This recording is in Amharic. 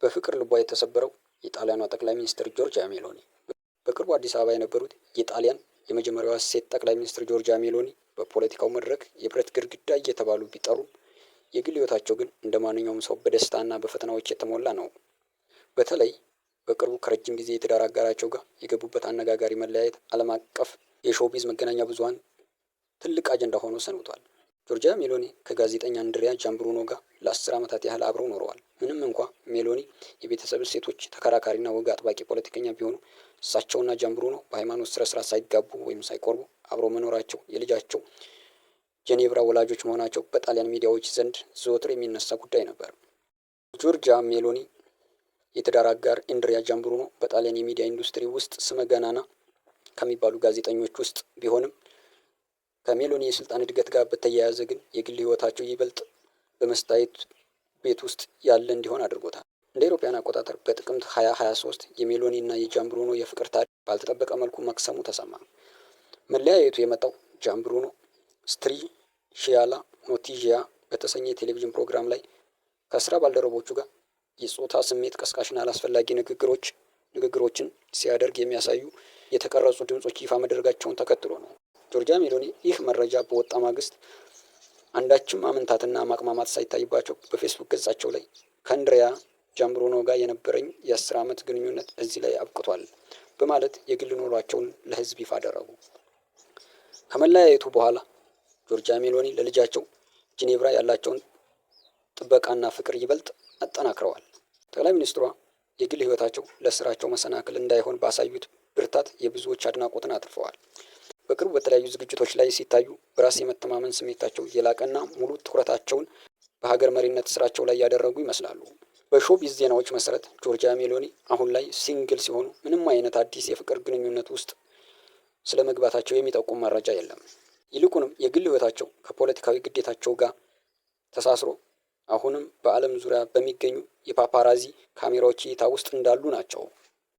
በፍቅር ልቧ የተሰበረው የጣሊያኗ ጠቅላይ ሚኒስትር ጆርጂያ ሜሎኒ። በቅርቡ አዲስ አበባ የነበሩት የጣሊያን የመጀመሪያዋ ሴት ጠቅላይ ሚኒስትር ጆርጂያ ሜሎኒ በፖለቲካው መድረክ የብረት ግድግዳ እየተባሉ ቢጠሩም የግል ሕይወታቸው ግን እንደ ማንኛውም ሰው በደስታና በፈተናዎች የተሞላ ነው። በተለይ በቅርቡ ከረጅም ጊዜ የትዳር አጋራቸው ጋር የገቡበት አነጋጋሪ መለያየት ዓለም አቀፍ የሾውቢዝ መገናኛ ብዙኃን ትልቅ አጀንዳ ሆኖ ሰንብቷል። ጆርጂያ ሜሎኒ ከጋዜጠኛ አንድሪያ ጃምብሩኖ ጋር ለ10 ዓመታት ያህል አብረው ኖረዋል። ምንም እንኳ ሜሎኒ የቤተሰብ እሴቶች ተከራካሪና ወግ አጥባቂ ፖለቲከኛ ቢሆኑ እሳቸውና ጃምብሩኖ በሃይማኖት ስነ ስርዓት ሳይጋቡ ወይም ሳይቆርቡ አብረው መኖራቸው የልጃቸው ጄኔቭራ ወላጆች መሆናቸው በጣሊያን ሚዲያዎች ዘንድ ዘወትር የሚነሳ ጉዳይ ነበር። ጆርጂያ ሜሎኒ የትዳር አጋር አንድሪያ ጃምብሩኖ በጣሊያን የሚዲያ ኢንዱስትሪ ውስጥ ስመ ገናና ከሚባሉ ጋዜጠኞች ውስጥ ቢሆንም ከሜሎኒ የስልጣን እድገት ጋር በተያያዘ ግን የግል ህይወታቸው ይበልጥ በመስታየት ቤት ውስጥ ያለ እንዲሆን አድርጎታል። እንደ አውሮፓውያን አቆጣጠር በጥቅምት 2023 የሜሎኒ እና የጃምብሩኖ የፍቅር ታሪክ ባልተጠበቀ መልኩ መክሰሙ ተሰማ። መለያየቱ የመጣው ጃምብሩኖ ስትሪሺያላ ኖቲጂያ በተሰኘ የቴሌቪዥን ፕሮግራም ላይ ከስራ ባልደረቦቹ ጋር የጾታ ስሜት ቀስቃሽና አላስፈላጊ ንግግሮችን ሲያደርግ የሚያሳዩ የተቀረጹ ድምጾች ይፋ መደረጋቸውን ተከትሎ ነው። ጆርጂያ ሜሎኒ ይህ መረጃ በወጣ ማግስት አንዳችም አመንታትና ማቅማማት ሳይታይባቸው በፌስቡክ ገጻቸው ላይ ከአንድሪያ ጃምብሩኖ ጋር የነበረኝ የ10 ዓመት ግንኙነት እዚህ ላይ አብቅቷል በማለት የግል ኑሯቸውን ለህዝብ ይፋ አደረጉ። ከመለያየቱ በኋላ ጆርጂያ ሜሎኒ ለልጃቸው ጄኔቭራ ያላቸውን ጥበቃና ፍቅር ይበልጥ አጠናክረዋል። ጠቅላይ ሚኒስትሯ የግል ህይወታቸው ለስራቸው መሰናክል እንዳይሆን ባሳዩት ብርታት የብዙዎች አድናቆትን አትርፈዋል። በቅርቡ በተለያዩ ዝግጅቶች ላይ ሲታዩ በራስ የመተማመን ስሜታቸው የላቀና ሙሉ ትኩረታቸውን በሀገር መሪነት ስራቸው ላይ ያደረጉ ይመስላሉ። በሾውቢዝ ዜናዎች መሰረት ጆርጂያ ሜሎኒ አሁን ላይ ሲንግል ሲሆኑ ምንም አይነት አዲስ የፍቅር ግንኙነት ውስጥ ስለ መግባታቸው የሚጠቁም መረጃ የለም። ይልቁንም የግል ህይወታቸው ከፖለቲካዊ ግዴታቸው ጋር ተሳስሮ አሁንም በዓለም ዙሪያ በሚገኙ የፓፓራዚ ካሜራዎች እይታ ውስጥ እንዳሉ ናቸው።